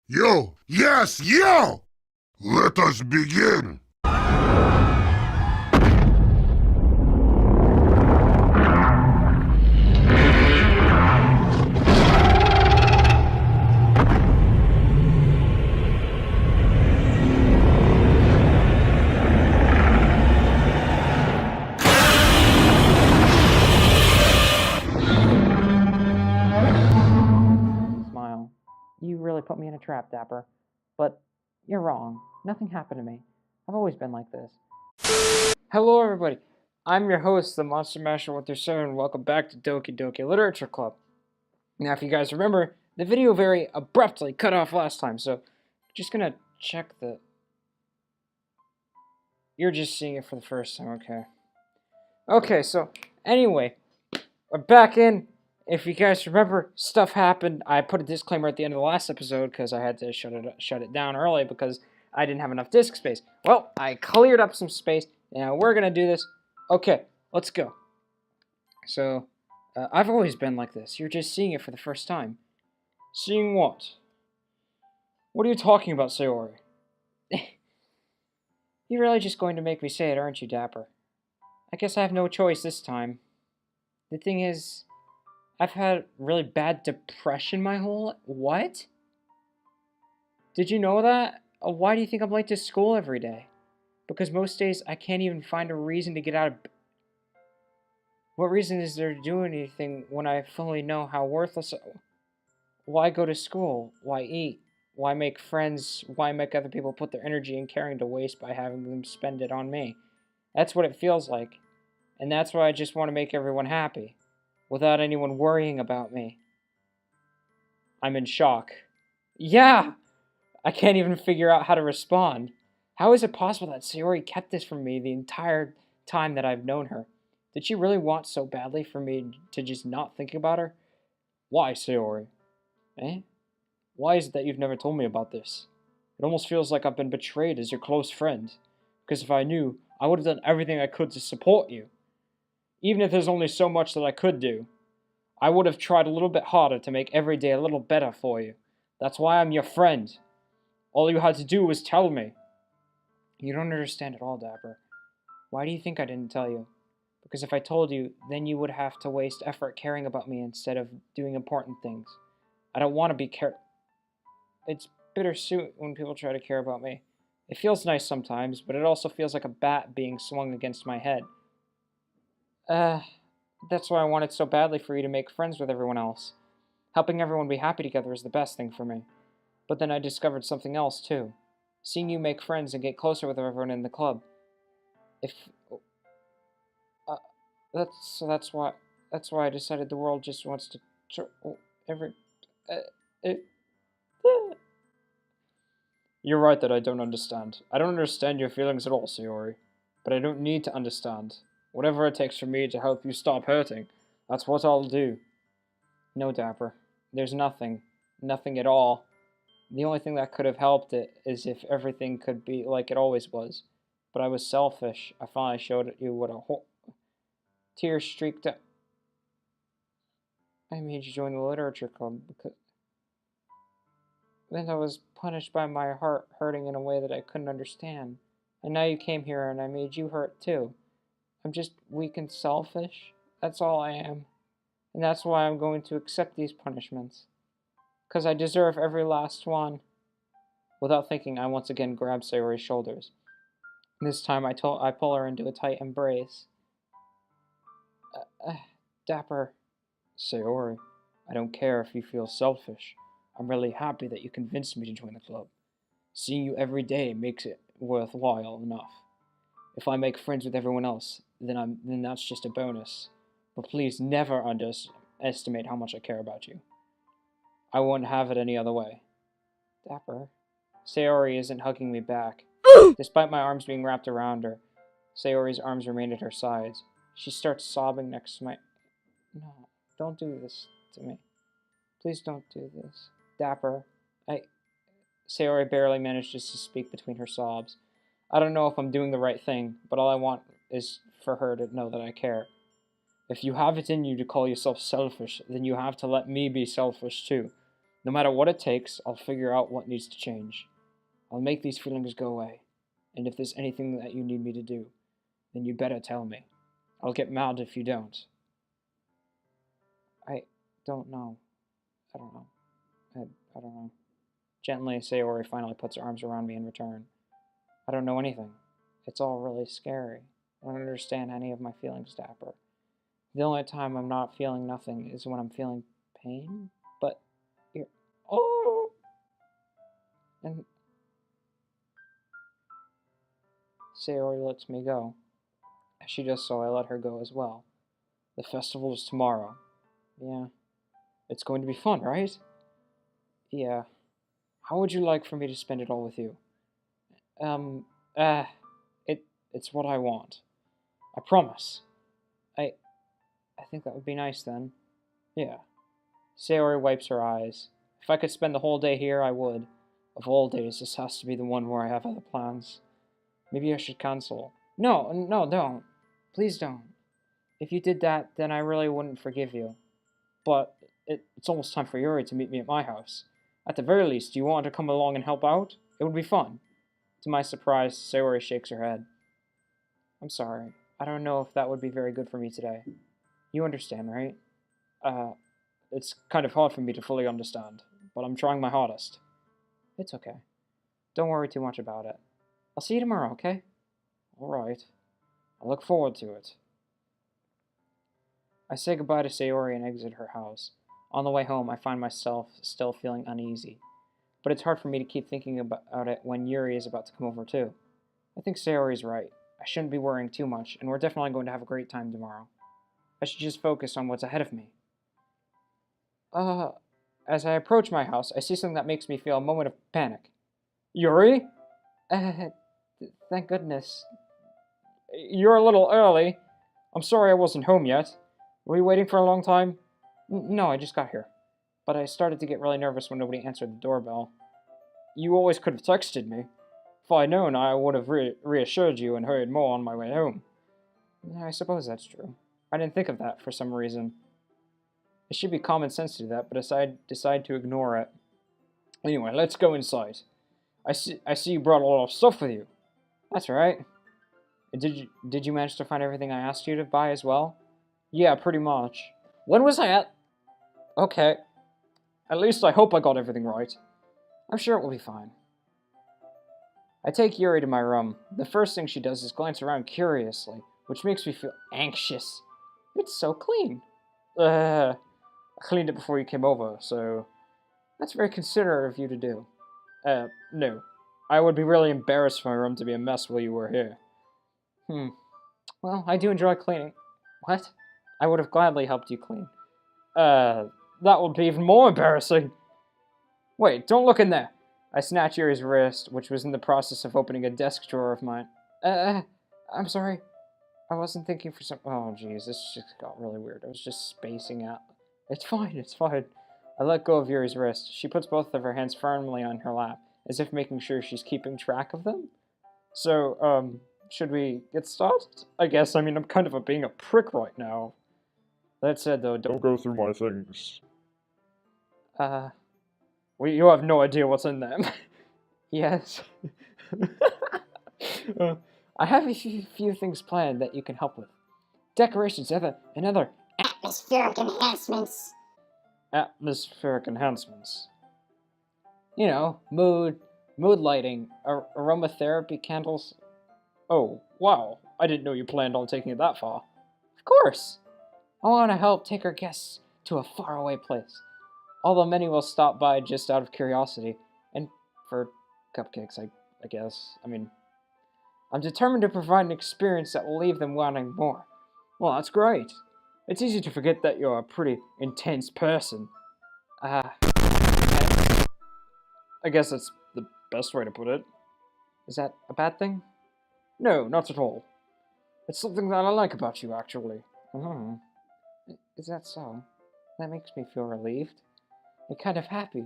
Yo! Yes, yo! Let us begin! Smile. You really put me in a trap, Dapper. But you're wrong. Nothing happened to me. I've always been like this. Hello, everybody. I'm your host, the Monster Masher 137, and welcome back to Doki Literature Club. Now, if you guys remember, the video very abruptly cut off last time, so just gonna check the... You're just seeing it for the first time, okay. Okay, so, anyway, we're back in. If you guys remember, stuff happened. I put a disclaimer at the end of the last episode because I had to shut it down early because I didn't have enough disk space. Well, I cleared up some space. Now we're gonna do this. Okay, let's go. So, I've always been like this. You're just seeing it for the first time. Seeing what? What are you talking about, Sayori? You're really just going to make me say it, aren't you, Dapper? I guess I have no choice this time. The thing is, I've had really bad depression my whole... What? Did you know that? Why do you think I'm late to school every day? Because most days I can't even find a reason to get out of... What reason is there to do anything when I fully know how worthless... Why go to school? Why eat? Why make friends? Why make other people put their energy and caring to waste by having them spend it on me? That's what it feels like. And that's why I just want to make everyone happy. Without anyone worrying about me. I'm in shock. Yeah! I can't even figure out how to respond. How is it possible that Sayori kept this from me the entire time that I've known her? Did she really want so badly for me to just not think about her? Why, Sayori? Eh? Why is it that you've never told me about this? It almost feels like I've been betrayed as your close friend. Because if I knew, I would have done everything I could to support you. Even if there's only so much that I could do. I would have tried a little bit harder to make every day a little better for you. That's why I'm your friend. All you had to do was tell me. You don't understand at all, Dapper. Why do you think I didn't tell you? Because if I told you, then you would have to waste effort caring about me instead of doing important things. I don't want to be It's bittersweet when people try to care about me. It feels nice sometimes, but it also feels like a bat being swung against my head. That's why I wanted so badly for you to make friends with everyone else. Helping everyone be happy together is the best thing for me. But then I discovered something else, too. Seeing you make friends and get closer with everyone in the club. If... that's why I decided the world just wants to... every... it... You're right that I don't understand. I don't understand your feelings at all, Sayori. But I don't need to understand. Whatever it takes for me to help you stop hurting, that's what I'll do. No, Dapper. There's nothing. Nothing at all. The only thing that could have helped it is if everything could be like it always was. But I was selfish. I finally showed you what a tear streaked up. I made you join the literature club because... Then I was punished by my heart hurting in a way that I couldn't understand. And now you came here and I made you hurt too. I'm just weak and selfish. That's all I am. And that's why I'm going to accept these punishments. Because I deserve every last one. Without thinking, I once again grabbed Sayori's shoulders. This time I pull her into a tight embrace. Dapper. Sayori, I don't care if you feel selfish. I'm really happy that you convinced me to join the club. Seeing you every day makes it worthwhile enough. If I make friends with everyone else, then that's just a bonus. But please never underestimate how much I care about you. I won't have it any other way. Dapper. Sayori isn't hugging me back. Despite my arms being wrapped around her, Sayori's arms remained at her sides. She starts sobbing next to my... No, don't do this to me. Please don't do this. Dapper. Sayori barely manages to speak between her sobs. I don't know if I'm doing the right thing, but all I want is for her to know that I care. If you have it in you to call yourself selfish, then you have to let me be selfish too. No matter what it takes, I'll figure out what needs to change. I'll make these feelings go away. And if there's anything that you need me to do, then you better tell me. I'll get mad if you don't. I don't know. I don't know. I don't know. Gently, Sayori finally puts her arms around me in return. I don't know anything. It's all really scary. I don't understand any of my feelings, Dapper. The only time I'm not feeling nothing is when I'm feeling pain, but you're... Oh! And Sayori lets me go. As she does so, I let her go as well. The festival is tomorrow. Yeah. It's going to be fun, right? Yeah. How would you like for me to spend it all with you? Um, uh, it's what I want. I promise. I think that would be nice then. Yeah. Sayori wipes her eyes. If I could spend the whole day here, I would. Of all days, this has to be the one where I have other plans. Maybe I should cancel. No, no, don't. Please don't. If you did that, then I really wouldn't forgive you. But it's almost time for Yuri to meet me at my house. At the very least, do you want to come along and help out? It would be fun. To my surprise, Sayori shakes her head. I'm sorry. I don't know if that would be very good for me today. You understand, right? It's kind of hard for me to fully understand, but I'm trying my hardest. It's okay. Don't worry too much about it. I'll see you tomorrow, okay? Alright. I look forward to it. I say goodbye to Sayori and exit her house. On the way home, I find myself still feeling uneasy. But it's hard for me to keep thinking about it when Yuri is about to come over too. I think Sayori's right. I shouldn't be worrying too much, and we're definitely going to have a great time tomorrow. I should just focus on what's ahead of me. As I approach my house, I see something that makes me feel a moment of panic. Yuri? Thank goodness. You're a little early. I'm sorry I wasn't home yet. Were you waiting for a long time? No, I just got here. But I started to get really nervous when nobody answered the doorbell. You always could have texted me. If I'd known, I would have reassured you and hurried more on my way home. I suppose that's true. I didn't think of that for some reason. It should be common sense to do that, but I decide to ignore it. Anyway, let's go inside. I see you brought a lot of stuff with you. That's right. Did you manage to find everything I asked you to buy as well? Yeah, pretty much. When was I at? Okay. At least I hope I got everything right. I'm sure it will be fine. I take Yuri to my room. The first thing she does is glance around curiously, which makes me feel anxious. It's so clean. I cleaned it before you came over, so that's very considerate of you to do. No. I would be really embarrassed for my room to be a mess while you were here. Well, I do enjoy cleaning. What? I would have gladly helped you clean. That would be even more embarrassing. Wait, don't look in there. I snatch Yuri's wrist, which was in the process of opening a desk drawer of mine. I'm sorry. I wasn't thinking for some... Oh, jeez, this just got really weird. I was just spacing out. It's fine, it's fine. I let go of Yuri's wrist. She puts both of her hands firmly on her lap, as if making sure she's keeping track of them. So, should we get started? I guess, I mean, I'm kind of being a prick right now. That said, though, Don't go through my things. You have no idea what's in them. Yes. I have a few things planned that you can help with. Decorations and other atmospheric enhancements. Atmospheric enhancements. You know, mood lighting, aromatherapy candles. Oh, wow. I didn't know you planned on taking it that far. Of course. I want to help take our guests to a faraway place. Although many will stop by just out of curiosity. And for cupcakes, I guess. I mean, I'm determined to provide an experience that will leave them wanting more. Well, that's great. It's easy to forget that you're a pretty intense person. I guess that's the best way to put it. Is that a bad thing? No, not at all. It's something that I like about you, actually. Is that so? That makes me feel relieved. And kind of happy.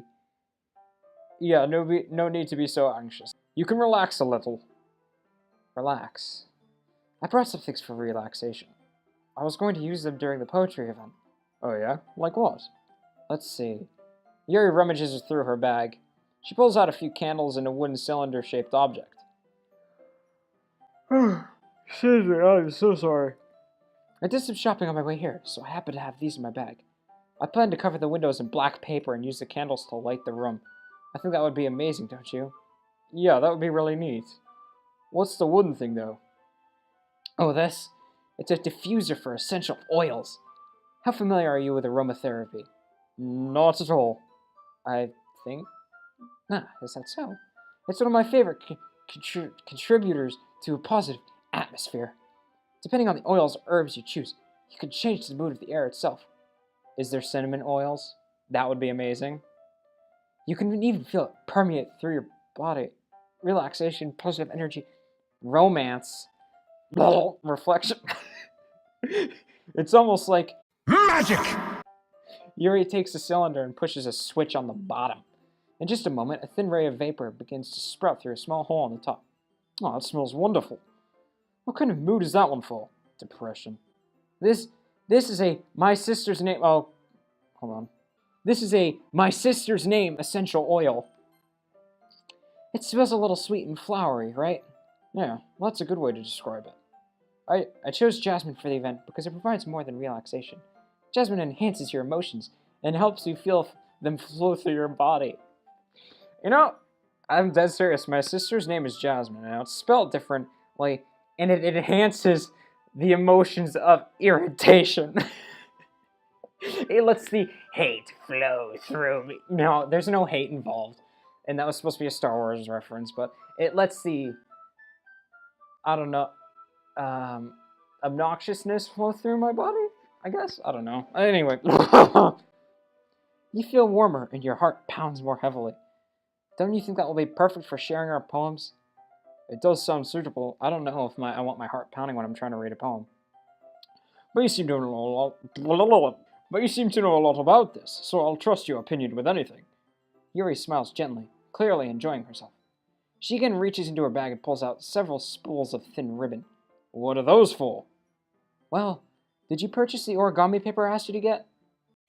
Yeah, no need to be so anxious. You can relax a little. Relax. I brought some things for relaxation. I was going to use them during the poetry event. Oh yeah? Like what? Let's see. Yuri rummages through her bag. She pulls out a few candles and a wooden cylinder-shaped object. Excuse me, I'm so sorry. I did some shopping on my way here, so I happen to have these in my bag. I plan to cover the windows in black paper and use the candles to light the room. I think that would be amazing, don't you? Yeah, that would be really neat. What's the wooden thing, though? Oh, this? It's a diffuser for essential oils. How familiar are you with aromatherapy? Not at all. I think... Ah, is that so? It's one of my favorite contributors to a positive atmosphere. Depending on the oils or herbs you choose, you can change the mood of the air itself. Is there cinnamon oils? That would be amazing. You can even feel it permeate through your body. Relaxation, positive energy, romance, reflection. It's almost like Magic! Yuri takes the cylinder and pushes a switch on the bottom. In just a moment, a thin ray of vapor begins to sprout through a small hole on the top. Oh, it smells wonderful. What kind of mood is that one for? Depression. This is a my sister's name. Oh, hold on. This is a my sister's name essential oil. It smells a little sweet and flowery, right? Yeah, well, that's a good way to describe it. I chose jasmine for the event because it provides more than relaxation. Jasmine enhances your emotions and helps you feel them flow through your body. You know, I'm dead serious. My sister's name is Jasmine. Now, it's spelled differently, and it enhances the emotions of irritation. It lets the hate flow through me. No, there's no hate involved. And that was supposed to be a Star Wars reference, but it lets the, I don't know, obnoxiousness flow through my body, I guess? I don't know. Anyway. You feel warmer and your heart pounds more heavily. Don't you think that will be perfect for sharing our poems? It does sound suitable. I don't know if I want my heart pounding when I'm trying to read a poem. But you seem to know a lot about this, so I'll trust your opinion with anything. Yuri smiles gently, clearly enjoying herself. She again reaches into her bag and pulls out several spools of thin ribbon. What are those for? Well, did you purchase the origami paper I asked you to get?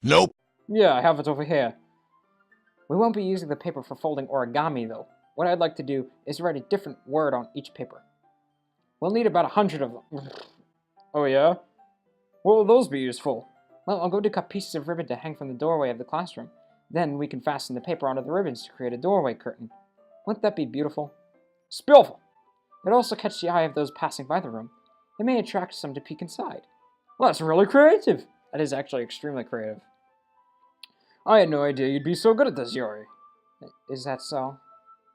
Nope. Yeah, I have it over here. We won't be using the paper for folding origami, though. What I'd like to do is write a different word on each paper. We'll need about 100 of them. Oh, yeah? What will those be used for? Well, I'll go to cut pieces of ribbon to hang from the doorway of the classroom. Then we can fasten the paper onto the ribbons to create a doorway curtain. Wouldn't that be beautiful? It's beautiful! It'll also catch the eye of those passing by the room. It may attract some to peek inside. Well, that's really creative! That is actually extremely creative. I had no idea you'd be so good at this, Yuri. Is that so?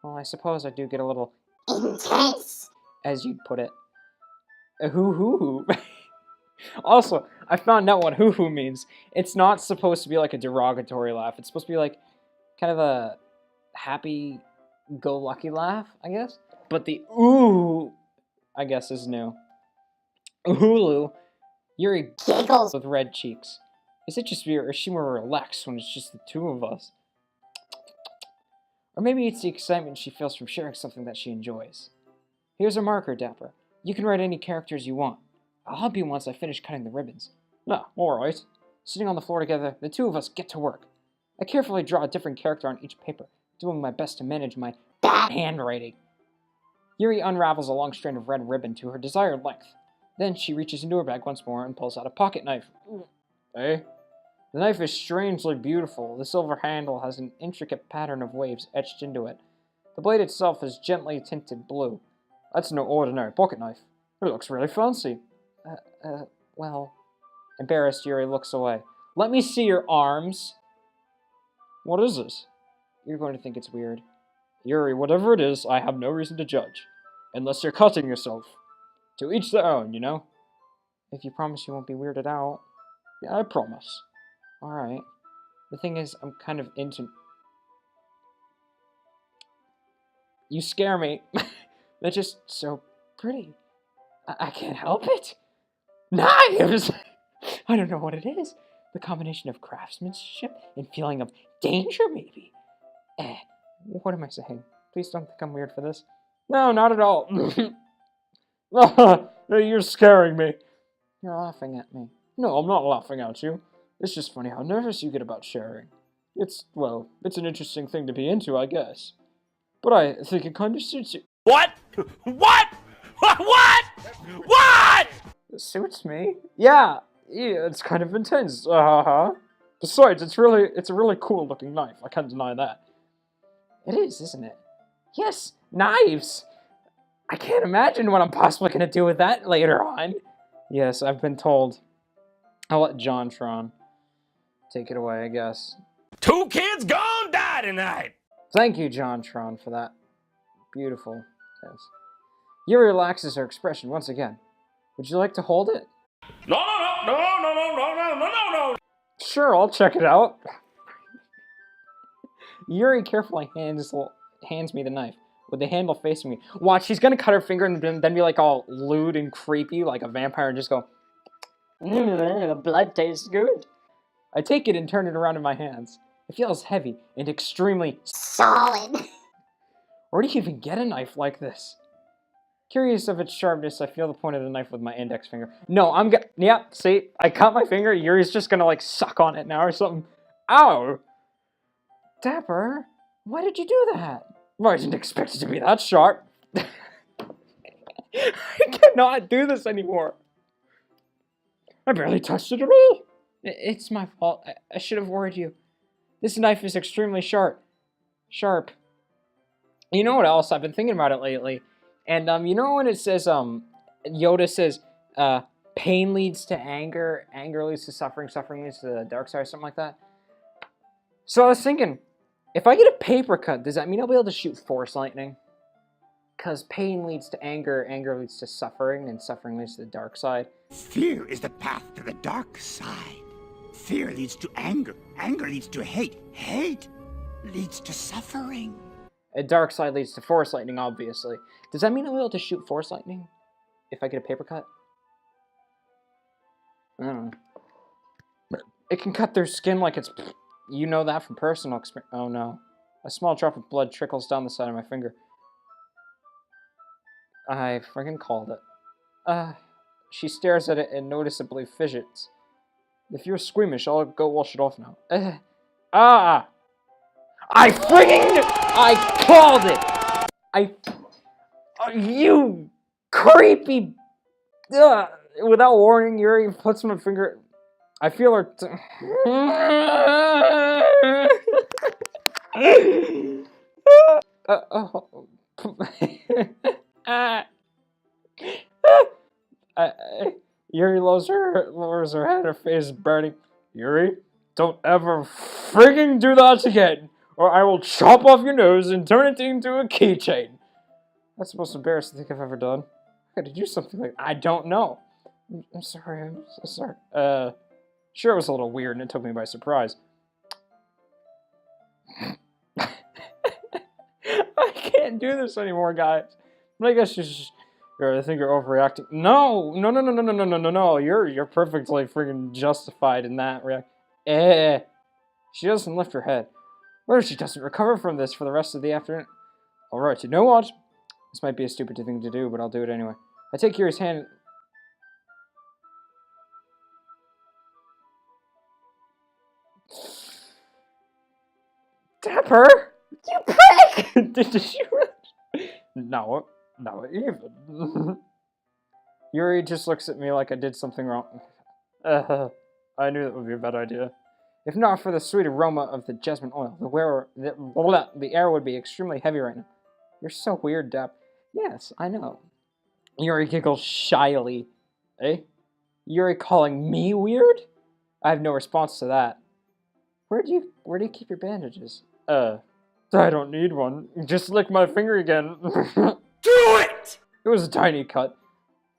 Well, I suppose I do get a little intense, as you'd put it. A hoo-hoo-hoo. Also, I found out what hoo-hoo means. It's not supposed to be like a derogatory laugh. It's supposed to be like kind of a happy-go-lucky laugh, I guess. But the ooh, I guess, is new. Uhulu. Yuri giggles with red cheeks. Is it just me, or is she more relaxed when it's just the two of us? Or maybe it's the excitement she feels from sharing something that she enjoys. Here's a marker, Dapper. You can write any characters you want. I'll help you once I finish cutting the ribbons. Ah, alright. Sitting on the floor together, the two of us get to work. I carefully draw a different character on each paper, doing my best to manage my bad handwriting. Yuri unravels a long strand of red ribbon to her desired length. Then she reaches into her bag once more and pulls out a pocket knife. Eh? The knife is strangely beautiful. The silver handle has an intricate pattern of waves etched into it. The blade itself is gently tinted blue. That's no ordinary pocket knife. It looks really fancy. Well... Embarrassed, Yuri looks away. Let me see your arms. What is this? You're going to think it's weird. Yuri, whatever it is, I have no reason to judge. Unless you're cutting yourself. To each their own, you know? If you promise you won't be weirded out. Yeah, I promise. Alright. The thing is, I'm kind of into... You scare me. They're just so pretty. I can't help it. Knives! I don't know what it is. The combination of craftsmanship and feeling of danger, maybe. What am I saying? Please don't think I'm weird for this. No, not at all. You're scaring me. You're laughing at me. No, I'm not laughing at you. It's just funny how nervous you get about sharing. Well, it's an interesting thing to be into, I guess. But I think it kind of suits you. What? What? What? What? It suits me. Yeah, it's kind of intense. Besides, it's a really cool looking knife. I can't deny that. It is, isn't it? Yes, knives! I can't imagine what I'm possibly going to do with that later on. Yes, I've been told. I'll let JonTron take it away, I guess. 2 kids gone die tonight. Thank you, JonTron, for that beautiful yes. Yuri relaxes her expression once again. Would you like to hold it? No. Sure, I'll check it out. Yuri carefully hands me the knife, with the handle facing me. Watch, she's gonna cut her finger and then be like all lewd and creepy like a vampire and just go, the blood tastes good. I take it and turn it around in my hands. It feels heavy and extremely Solid. Where do you even get a knife like this? Curious of its sharpness, I feel the point of the knife with my index finger. No, yep, see? I cut my finger, Yuri's just gonna, like, suck on it now or something. Ow! Dapper, why did you do that? Well, I didn't expect it to be that sharp. I cannot do this anymore. I barely touched it at all. It's my fault. I should have warned you. This knife is extremely sharp. You know what else? I've been thinking about it lately. And, you know when it says, Yoda says, pain leads to anger, anger leads to suffering, suffering leads to the dark side, or something like that? So I was thinking, if I get a paper cut, does that mean I'll be able to shoot force lightning? Because pain leads to anger, anger leads to suffering, and suffering leads to the dark side. Fear is the path to the dark side. Fear leads to anger. Anger leads to hate. Hate leads to suffering. A dark side leads to force lightning, obviously. Does that mean I'll be able to shoot force lightning if I get a paper cut? I don't know. It can cut their skin like it's... You know that from personal experience. Oh no. A small drop of blood trickles down the side of my finger. I friggin' called it. She stares at it and noticeably fidgets. If you're squeamish, I'll go wash it off now. I called it! You creepy... Without warning, Yuri puts my finger... I feel her... Yuri lowers her head, her face is burning. Yuri, don't ever frigging do that again, or I will chop off your nose and turn it into a keychain. That's the most embarrassing thing I've ever done. I had to do something like that. I don't know. I'm sorry, I'm so sorry. Sure, it was a little weird and it took me by surprise. I can't do this anymore, guys. But I guess I think you're overreacting. No. You're perfectly freaking justified in that reaction. She doesn't lift her head. What if she doesn't recover from this for the rest of the afternoon? Alright, you know what? This might be a stupid thing to do, but I'll do it anyway. I take Yuri's hand... Dapper! You prick! Did you... No, even. Yuri just looks at me like I did something wrong. I knew that would be a bad idea. If not for the sweet aroma of the jasmine oil, the air would be extremely heavy right now. You're so weird, Dap. Yes, I know. Yuri giggles shyly. Eh? Yuri calling me weird? I have no response to that. Where do you keep your bandages? I don't need one. Just lick my finger again. Do it! It was a tiny cut.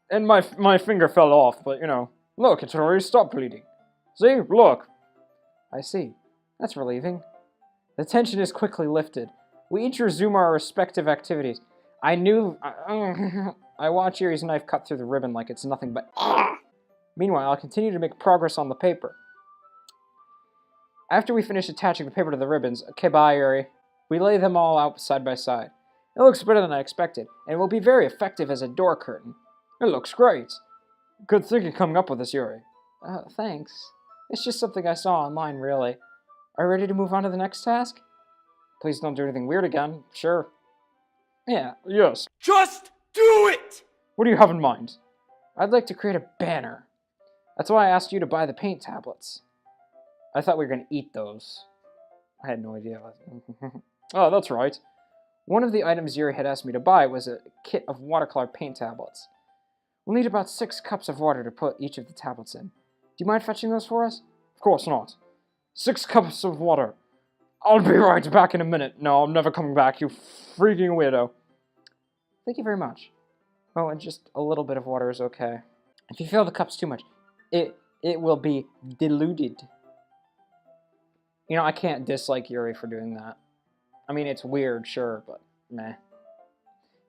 And my finger fell off, but you know. Look, it's already stopped bleeding. See? Look. I see. That's relieving. The tension is quickly lifted. We each resume our respective activities. I watch Yuri's knife cut through the ribbon like it's nothing but air. Meanwhile, I'll continue to make progress on the paper. After we finish attaching the paper to the ribbons, okay, bye, Yuri. We lay them all out side by side. It looks better than I expected, and will be very effective as a door curtain. It looks great. Good thinking coming up with this, Yuri. Thanks. It's just something I saw online, really. Are you ready to move on to the next task? Please don't do anything weird again. Sure. Yeah, yes. Just do it! What do you have in mind? I'd like to create a banner. That's why I asked you to buy the paint tablets. I thought we were going to eat those. I had no idea. Oh, that's right. One of the items Yuri had asked me to buy was a kit of watercolor paint tablets. We'll need about 6 cups of water to put each of the tablets in. Do you mind fetching those for us? Of course not. 6 cups of water. I'll be right back in a minute. No, I'm never coming back, you freaking weirdo. Thank you very much. Oh, and just a little bit of water is okay. If you fill the cups too much, it will be diluted. You know, I can't dislike Yuri for doing that. I mean, it's weird, sure, but meh.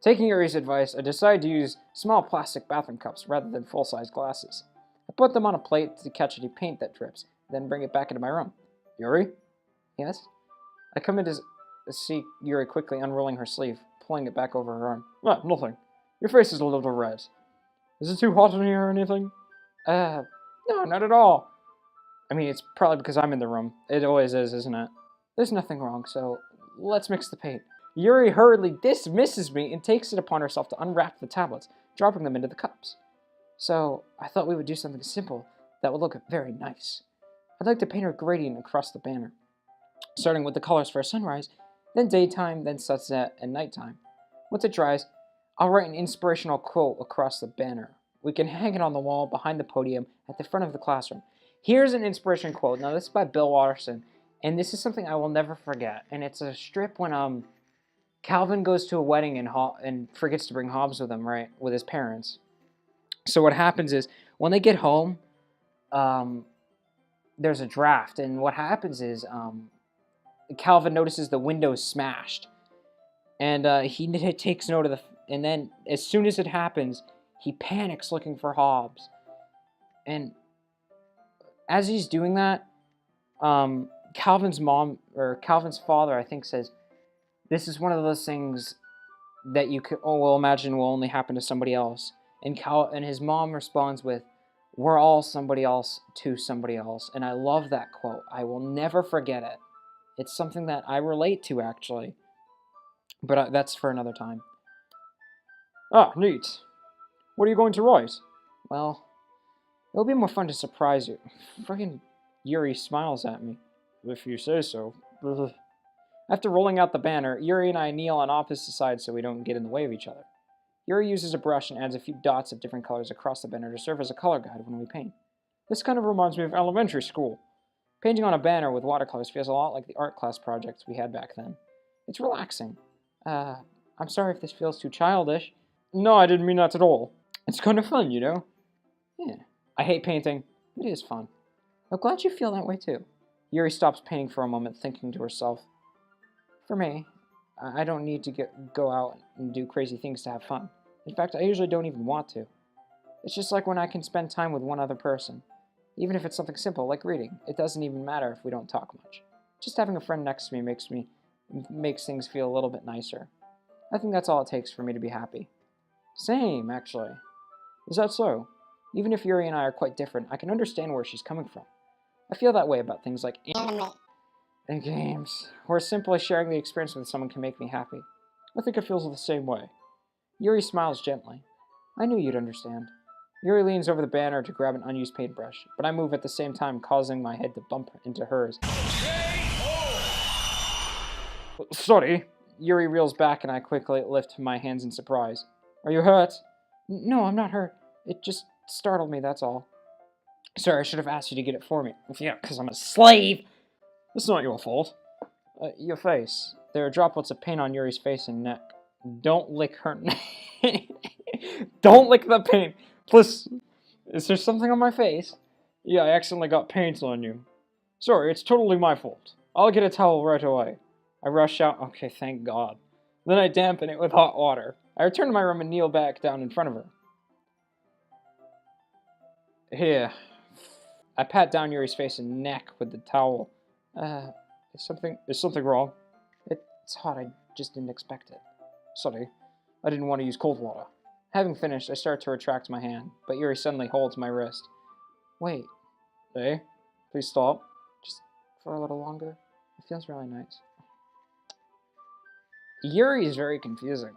Taking Yuri's advice, I decided to use small plastic bathroom cups rather than full-size glasses. I put them on a plate to catch any paint that drips, then bring it back into my room. Yuri? Yes? I come in to see Yuri quickly unrolling her sleeve, pulling it back over her arm. Ah, nothing. Your face is a little red. Is it too hot in here or anything? No, not at all. I mean, it's probably because I'm in the room. It always is, isn't it? There's nothing wrong, so let's mix the paint. Yuri hurriedly dismisses me and takes it upon herself to unwrap the tablets, dropping them into the cups. So, I thought we would do something simple that would look very nice. I'd like to paint a gradient across the banner, starting with the colors for sunrise, then daytime, then sunset, and nighttime. Once it dries, I'll write an inspirational quote across the banner. We can hang it on the wall behind the podium at the front of the classroom. Here's an inspiration quote. Now, this is by Bill Watterson, and this is something I will never forget. And it's a strip when Calvin goes to a wedding and forgets to bring Hobbs with him, right, with his parents. So what happens is when they get home, there's a draft, and what happens is Calvin notices the window's smashed, and he takes note of and then as soon as it happens, he panics looking for Hobbs, and as he's doing that, Calvin's father, I think, says, "This is one of those things that you will imagine will only happen to somebody else." And his mom responds with, "We're all somebody else to somebody else." And I love that quote. I will never forget it. It's something that I relate to, actually. But that's for another time. Ah, neat. What are you going to write? Well, it'll be more fun to surprise you. Friggin' Yuri smiles at me. If you say so. After rolling out the banner, Yuri and I kneel on opposite sides so we don't get in the way of each other. Yuri uses a brush and adds a few dots of different colors across the banner to serve as a color guide when we paint. This kind of reminds me of elementary school. Painting on a banner with watercolors feels a lot like the art class projects we had back then. It's relaxing. I'm sorry if this feels too childish. No, I didn't mean that at all. It's kind of fun, you know? Yeah. I hate painting. It is fun. I'm glad you feel that way too. Yuri stops painting for a moment, thinking to herself. For me, I don't need to go out and do crazy things to have fun. In fact, I usually don't even want to. It's just like when I can spend time with one other person. Even if it's something simple, like reading. It doesn't even matter if we don't talk much. Just having a friend next to me makes things feel a little bit nicer. I think that's all it takes for me to be happy. Same, actually. Is that so? Even if Yuri and I are quite different, I can understand where she's coming from. I feel that way about things like Anime. and games, where simply sharing the experience with someone can make me happy. I think it feels the same way. Yuri smiles gently. I knew you'd understand. Yuri leans over the banner to grab an unused paintbrush, but I move at the same time, causing my head to bump into hers. Sorry. Yuri reels back and I quickly lift my hands in surprise. Are you hurt? No, I'm not hurt. It just startled me, that's all. Sorry, I should have asked you to get it for me. Yeah, because I'm a slave. It's not your fault. Your face. There are droplets of paint on Yuri's face and neck. Don't lick her Don't lick the paint. Plus, is there something on my face? Yeah, I accidentally got paint on you. Sorry, it's totally my fault. I'll get a towel right away. I rush out. Okay, thank God. Then I dampen it with hot water. I return to my room and kneel back down in front of her. Here. I pat down Yuri's face and neck with the towel. Is something wrong? It's hot, I just didn't expect it. Sorry, I didn't want to use cold water. Having finished, I start to retract my hand, but Yuri suddenly holds my wrist. Wait. Hey, please stop. Just for a little longer. It feels really nice. Yuri is very confusing.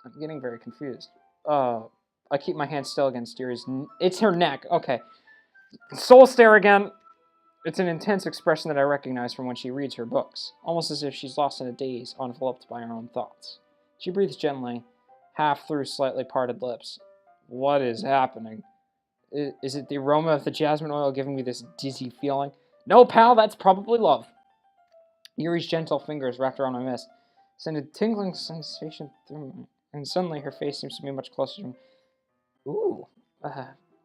I'm getting very confused. I keep my hand still against Yuri's... It's her neck. Okay. Soul stare again. It's an intense expression that I recognize from when she reads her books, almost as if she's lost in a daze, enveloped by her own thoughts. She breathes gently, half through slightly parted lips. What is happening? Is it the aroma of the jasmine oil giving me this dizzy feeling? No, pal, that's probably love. Yuri's gentle fingers wrapped around my wrist sent a tingling sensation through me, and suddenly her face seems to be much closer to me. Ooh.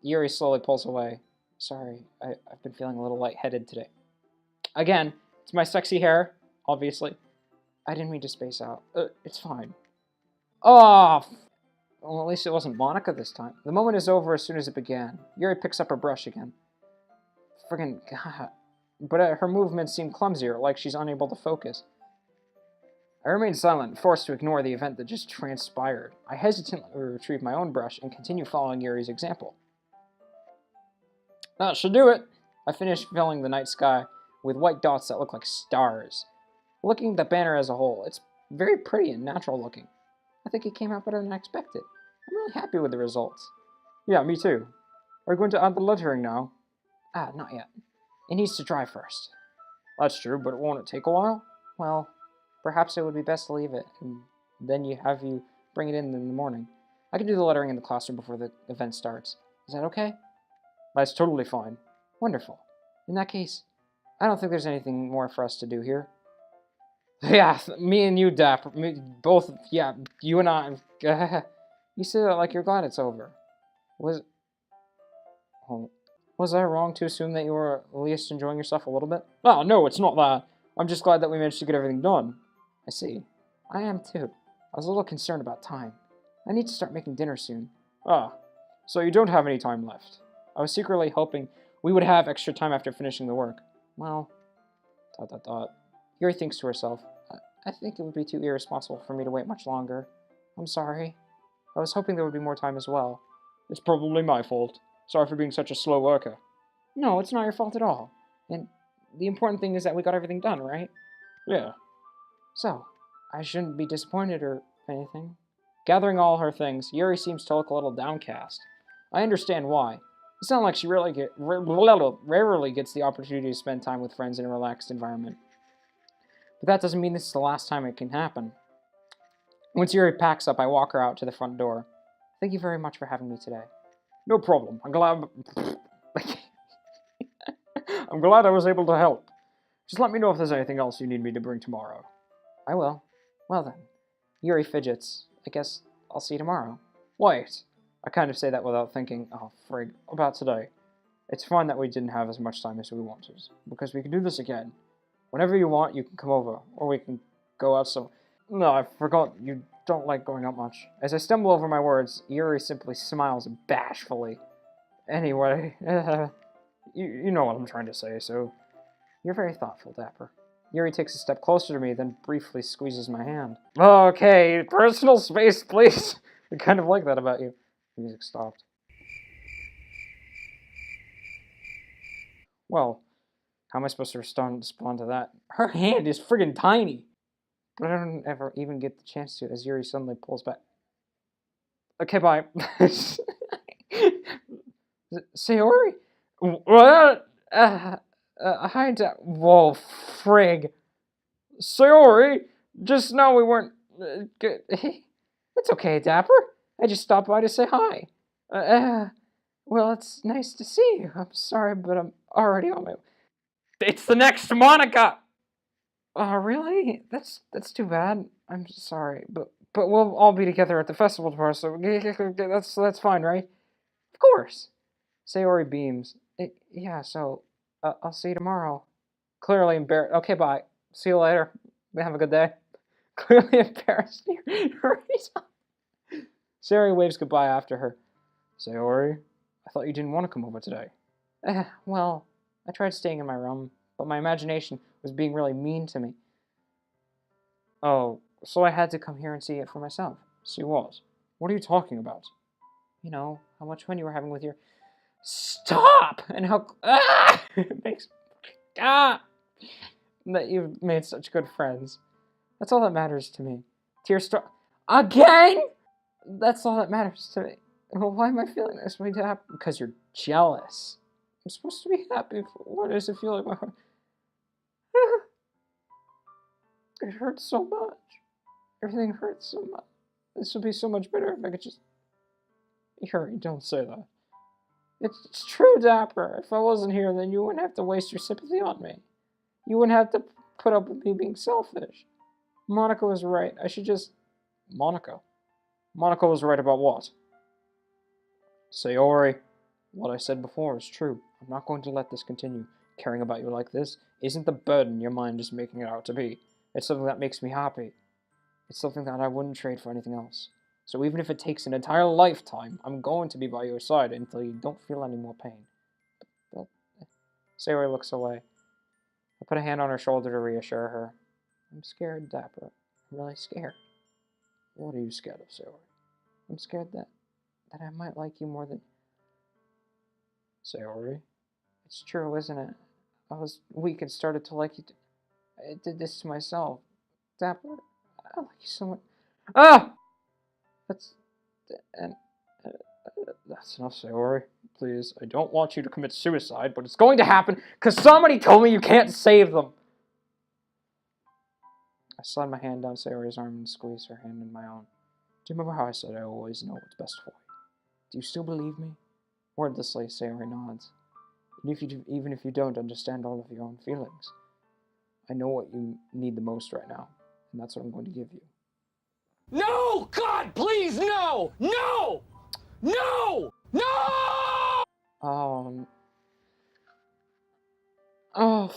Yuri slowly pulls away. Sorry, I've been feeling a little lightheaded today. Again, it's my sexy hair, obviously. I didn't mean to space out. It's fine. Oh, well, at least it wasn't Monica this time. The moment is over as soon as it began. Yuri picks up her brush again. Friggin' God. But her movements seem clumsier, like she's unable to focus. I remain silent, forced to ignore the event that just transpired. I hesitantly retrieve my own brush and continue following Yuri's example. That should do it. I finished filling the night sky with white dots that look like stars. Looking at the banner as a whole, it's very pretty and natural looking. I think it came out better than I expected. I'm really happy with the results. Yeah, me too. Are you going to add the lettering now? Not yet. It needs to dry first. That's true, but won't it take a while? Well, perhaps it would be best to leave it, and then you bring it in the morning. I can do the lettering in the classroom before the event starts. Is that okay? That's totally fine. Wonderful. In that case, I don't think there's anything more for us to do here. Yeah, me and you, Dapper. Both, yeah, you and I. You say that like you're glad it's over. Was I wrong to assume that you were at least enjoying yourself a little bit? Oh, no, it's not that. I'm just glad that we managed to get everything done. I see. I am too. I was a little concerned about time. I need to start making dinner soon. Ah, so you don't have any time left. I was secretly hoping we would have extra time after finishing the work. Well, ... Yuri thinks to herself, I think it would be too irresponsible for me to wait much longer. I'm sorry. I was hoping there would be more time as well. It's probably my fault. Sorry for being such a slow worker. No, it's not your fault at all. And the important thing is that we got everything done, right? Yeah. So, I shouldn't be disappointed or anything. Gathering all her things, Yuri seems to look a little downcast. I understand why. It's not like she rarely gets the opportunity to spend time with friends in a relaxed environment. But that doesn't mean this is the last time it can happen. Once Yuri packs up, I walk her out to the front door. Thank you very much for having me today. No problem. I'm glad I was able to help. Just let me know if there's anything else you need me to bring tomorrow. I will. Well then. Yuri fidgets. I guess I'll see you tomorrow. Wait. I kind of say that without thinking, oh, frig, about today. It's fine that we didn't have as much time as we wanted, because we can do this again. Whenever you want, you can come over, or we can go out some... No, I forgot you don't like going out much. As I stumble over my words, Yuri simply smiles bashfully. Anyway, you know what I'm trying to say, so... You're very thoughtful, Dapper. Yuri takes a step closer to me, then briefly squeezes my hand. Okay, personal space, please. I kind of like that about you. The music stopped. Well, how am I supposed to respond to that? Her hand is friggin' tiny. But I don't ever even get the chance to as Yuri suddenly pulls back. Okay, bye. Sayori? What? Hi, whoa, frig. Sayori? Just now we weren't... good. It's okay, Dapper. I just stopped by to say hi. Well, it's nice to see you. I'm sorry, but I'm already on my way. It's the next Monica! Oh, really? That's too bad. I'm sorry, but we'll all be together at the festival tomorrow, so that's fine, right? Of course. Sayori beams. Yeah, so I'll see you tomorrow. Clearly embarrassed. Okay, bye. See you later. Have a good day. Clearly embarrassed. Sayori waves goodbye after her. Sayori, I thought you didn't want to come over today. Well, I tried staying in my room, but my imagination was being really mean to me. Oh, so I had to come here and see it for myself. See what? What are you talking about? You know, how much fun you were having with your... Stop! And how... It makes... that you've made such good friends. That's all that matters to me. Tearstar again? That's all that matters to me. Well, why am I feeling this way, Dapper? Because you're jealous. I'm supposed to be happy. Why does it feel like my heart? It hurts so much. Everything hurts so much. This would be so much better if I could just... Yuri, don't say that. It's true, Dapper. If I wasn't here, then you wouldn't have to waste your sympathy on me. You wouldn't have to put up with me being selfish. Monica was right. I should just... Monica? Monica was right about what? Sayori, what I said before is true. I'm not going to let this continue. Caring about you like this isn't the burden your mind is making it out to be. It's something that makes me happy. It's something that I wouldn't trade for anything else. So even if it takes an entire lifetime, I'm going to be by your side until you don't feel any more pain. But Sayori looks away. I put a hand on her shoulder to reassure her. I'm scared, Dapper. I'm really scared. What are you scared of, Sayori? I'm scared that I might like you more than... Sayori? It's true, isn't it? I was weak and started to like you. I did this to myself. Dapper, I like you so much. Ah! That's enough, Sayori. Please, I don't want you to commit suicide, but it's going to happen because somebody told me you can't save them. I slide my hand down Sayori's arm and squeeze her hand in my own. Do you remember how I said I always know what's best for you? Do you still believe me? Wordlessly, Sayori nods. Even if you don't understand all of your own feelings, I know what you need the most right now, and that's what I'm going to give you. No! God, please, no! No! No! No! Oh,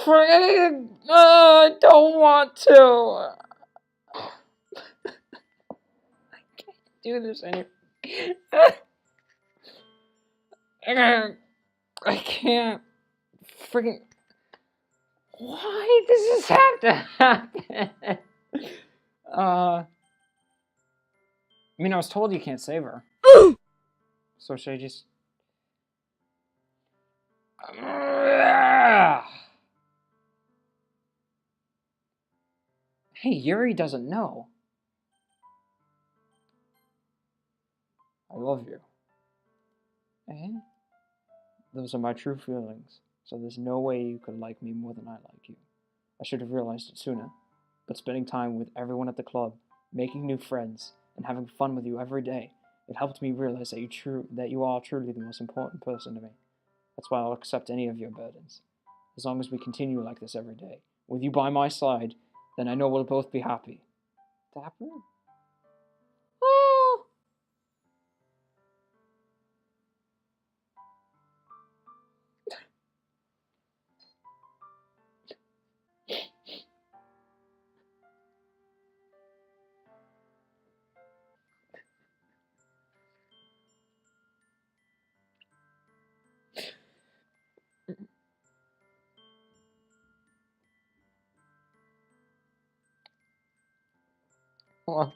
frig! I don't want to. I can't do this anymore. I can't. Freaking. Why does this have to happen? I mean, I was told you can't save her. So should I just... Hey, Yuri doesn't know. I love you. Eh? Those are my true feelings, so there's no way you could like me more than I like you. I should have realized it sooner, but spending time with everyone at the club, making new friends, and having fun with you every day, it helped me realize that you are truly the most important person to me. That's why I'll accept any of your burdens. As long as we continue like this every day, with you by my side, then I know we'll both be happy. Dapper? Oh! Well,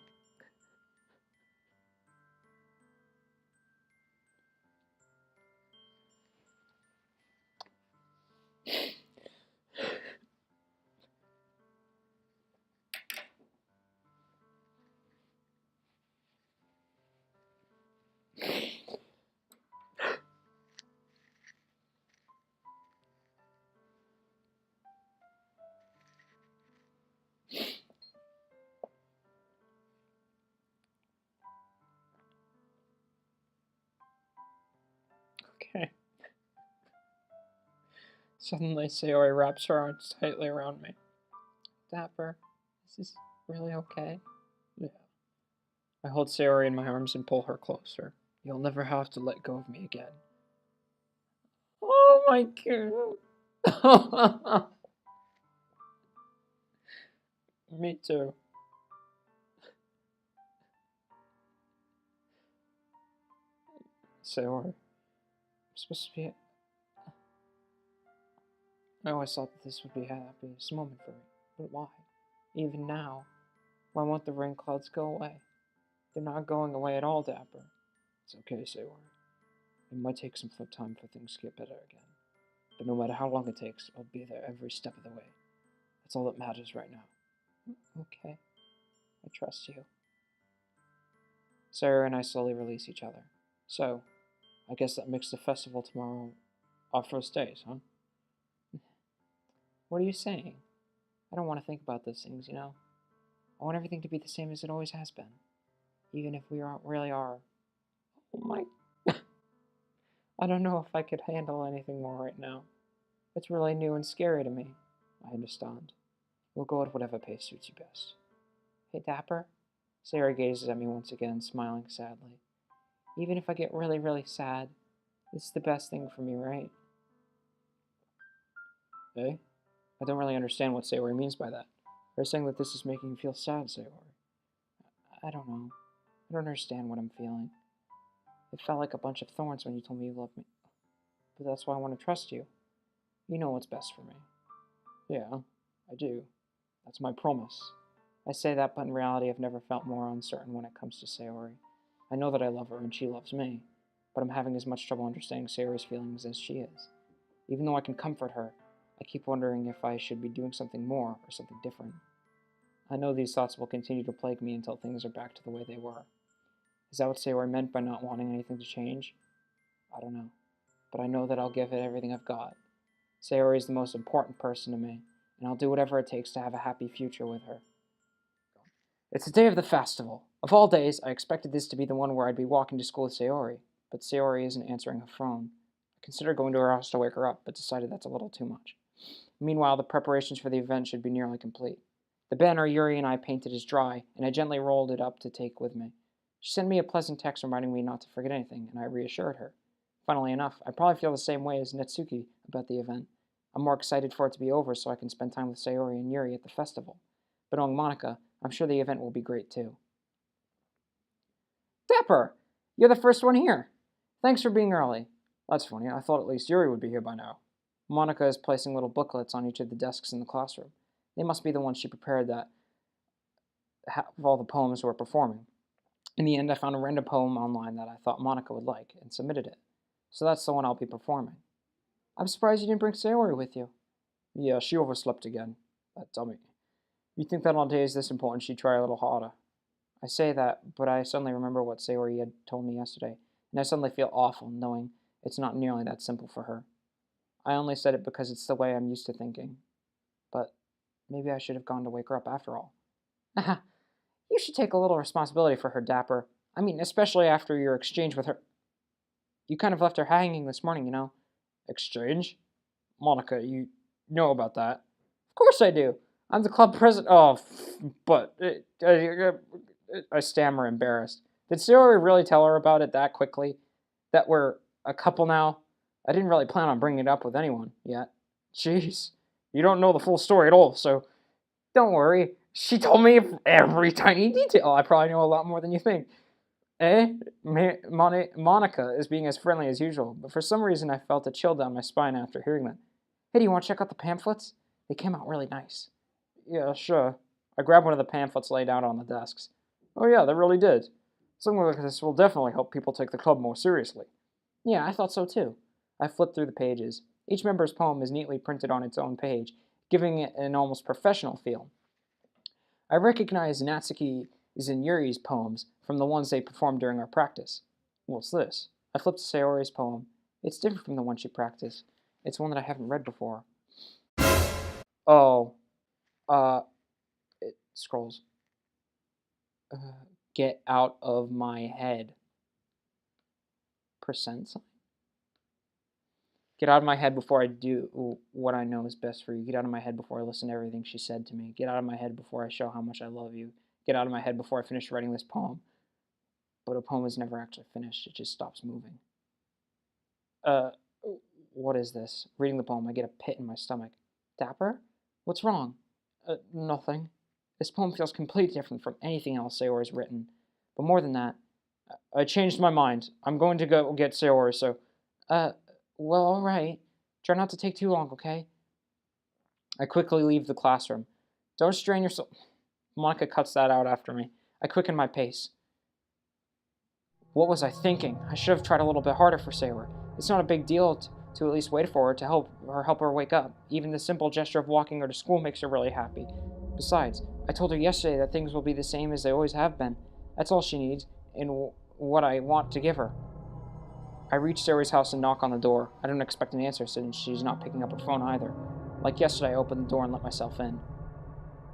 okay. Suddenly, Sayori wraps her arms tightly around me. Dapper, is this really okay? Yeah. I hold Sayori in my arms and pull her closer. You'll never have to let go of me again. Oh my god. Me too. Sayori, I'm supposed to be... I always thought that this would be the happiest moment for me. But why? Even now, why won't the rain clouds go away? They're not going away at all, Dapper. It's okay, Sayori. It might take some time for things to get better again. But no matter how long it takes, I'll be there every step of the way. That's all that matters right now. Okay. I trust you. Sarah and I slowly release each other. So, I guess that makes the festival tomorrow our first days, huh? What are you saying? I don't want to think about those things, you know? I want everything to be the same as it always has been. Even if we really are. Oh my... I don't know if I could handle anything more right now. It's really new and scary to me. I understand. We'll go at whatever pace suits you best. Hey, Dapper? Sarah gazes at me once again, smiling sadly. Even if I get really, really sad, it's the best thing for me, right? Eh? I don't really understand what Sayori means by that. Are you saying that this is making you feel sad, Sayori? I don't know. I don't understand what I'm feeling. It felt like a bunch of thorns when you told me you loved me. But that's why I want to trust you. You know what's best for me. Yeah, I do. That's my promise. I say that, but in reality I've never felt more uncertain when it comes to Sayori. I know that I love her and she loves me, but I'm having as much trouble understanding Sayori's feelings as she is. Even though I can comfort her, I keep wondering if I should be doing something more or something different. I know these thoughts will continue to plague me until things are back to the way they were. Is that what Sayori meant by not wanting anything to change? I don't know, but I know that I'll give it everything I've got. Sayori is the most important person to me, and I'll do whatever it takes to have a happy future with her. It's the day of the festival. Of all days, I expected this to be the one where I'd be walking to school with Sayori, but Sayori isn't answering her phone. I considered going to her house to wake her up, but decided that's a little too much. Meanwhile, the preparations for the event should be nearly complete. The banner Yuri and I painted is dry, and I gently rolled it up to take with me. She sent me a pleasant text reminding me not to forget anything, and I reassured her. Funnily enough, I probably feel the same way as Netsuki about the event. I'm more excited for it to be over so I can spend time with Sayori and Yuri at the festival. But knowing Monica, I'm sure the event will be great too. Dapper! You're the first one here. Thanks for being early. That's funny, I thought at least Yuri would be here by now. Monica is placing little booklets on each of the desks in the classroom. They must be the ones she prepared that have all the poems we're performing. In the end, I found a random poem online that I thought Monica would like and submitted it. So that's the one I'll be performing. I'm surprised you didn't bring Sayori with you. Yeah, she overslept again. That dummy. You'd think that on days this important she'd try a little harder. I say that, but I suddenly remember what Sayori had told me yesterday, and I suddenly feel awful knowing it's not nearly that simple for her. I only said it because it's the way I'm used to thinking. But maybe I should have gone to wake her up after all. Haha, you should take a little responsibility for her, Dapper. I mean, especially after your exchange with her. You kind of left her hanging this morning, you know. Exchange? Monica, you know about that. Of course I do. I'm the club president. Oh, but... I stammer, embarrassed. Did Sayori really tell her about it that quickly? That we're a couple now? I didn't really plan on bringing it up with anyone yet. Jeez. You don't know the full story at all, so... Don't worry. She told me every tiny detail. I probably know a lot more than you think. Monica is being as friendly as usual, but for some reason I felt a chill down my spine after hearing that. Hey, do you want to check out the pamphlets? They came out really nice. Yeah, sure. I grabbed one of the pamphlets laid out on the desks. Oh yeah, they really did. Something like this will definitely help people take the club more seriously. Yeah, I thought so too. I flipped through the pages. Each member's poem is neatly printed on its own page, giving it an almost professional feel. I recognize Natsuki's and Yuri's poems from the ones they performed during our practice. What's this? I flipped to Sayori's poem. It's different from the one she practiced. It's one that I haven't read before. Oh. It scrolls. Get out of my head. Percent sign? Get out of my head before I do what I know is best for you. Get out of my head before I listen to everything she said to me. Get out of my head before I show how much I love you. Get out of my head before I finish writing this poem. But a poem is never actually finished. It just stops moving. What is this? Reading the poem, I get a pit in my stomach. Dapper? What's wrong? Nothing. This poem feels completely different from anything else Sayori's written. But more than that, I changed my mind. I'm going to go get Sayori, so... Well, alright. Try not to take too long, okay? I quickly leave the classroom. Don't strain yourself... Monica cuts that out after me. I quicken my pace. What was I thinking? I should have tried a little bit harder for Sayori. It's not a big deal to at least wait for her to help her wake up. Even the simple gesture of walking her to school makes her really happy. Besides, I told her yesterday that things will be the same as they always have been. That's all she needs, and what I want to give her. I reach Sayori's house and knock on the door. I don't expect an answer since she's not picking up her phone either. Like yesterday, I opened the door and let myself in.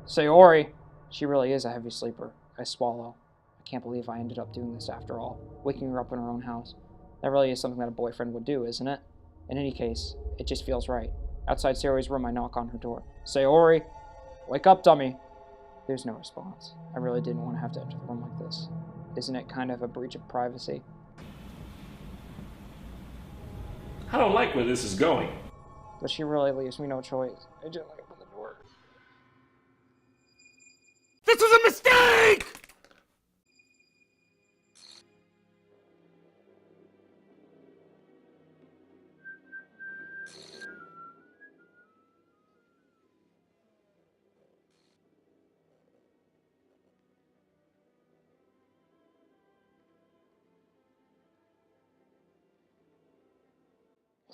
Sayori! She really is a heavy sleeper. I swallow. I can't believe I ended up doing this after all, waking her up in her own house. That really is something that a boyfriend would do, isn't it? In any case, it just feels right. Outside Sayori's room, I knock on her door. Sayori! Wake up, dummy! There's no response. I really didn't want to have to enter the room like this. Isn't it kind of a breach of privacy? I don't like where this is going. But she really leaves me no choice. I gently open the door. This was a mistake!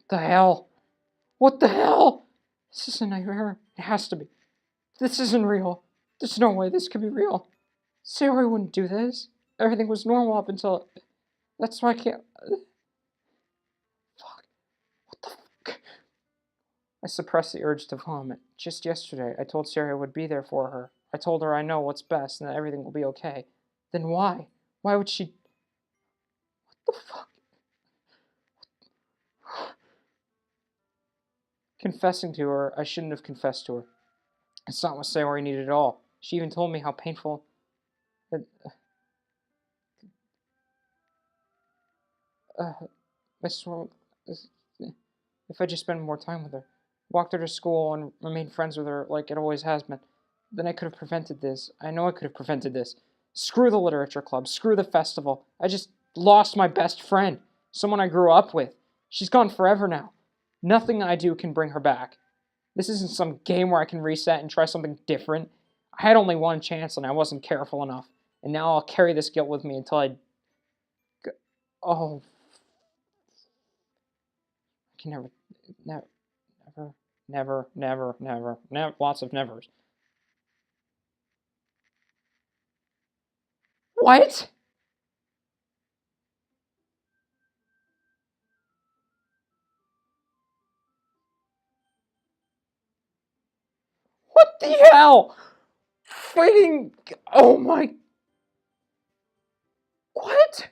What the hell? What the hell? This is a nightmare. It has to be. This isn't real. There's no way this could be real. Sayori wouldn't do this. Everything was normal up until... That's why I can't... Fuck. What the fuck? I suppressed the urge to vomit. Just yesterday, I told Sayori I would be there for her. I told her I know what's best and that everything will be okay. Then why? Why would she... What the fuck? Confessing to her, I shouldn't have confessed to her. It's not what Sayori needed at all. She even told me how painful... if I just spent more time with her, walked her to school and remained friends with her like it always has been, then I could have prevented this. I know I could have prevented this. Screw the literature club. Screw the festival. I just lost my best friend. Someone I grew up with. She's gone forever now. Nothing I do can bring her back. This isn't some game where I can reset and try something different. I had only one chance and I wasn't careful enough. And now I'll carry this guilt with me until I... Oh... I can never, lots of nevers. What? What the hell? Fighting... Oh my... What?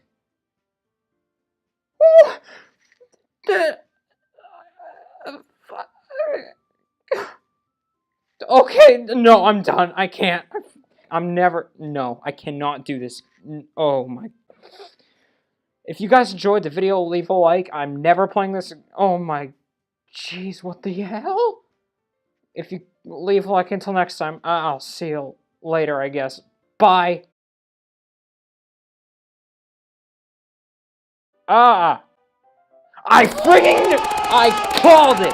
Okay, no, I'm done. I can't. I'm never... No, I cannot do this. Oh my... If you guys enjoyed the video, leave a like. I'm never playing this... Oh my... Jeez, what the hell? If you leave a like until next time, I'll see you later, I guess. Bye. I called it!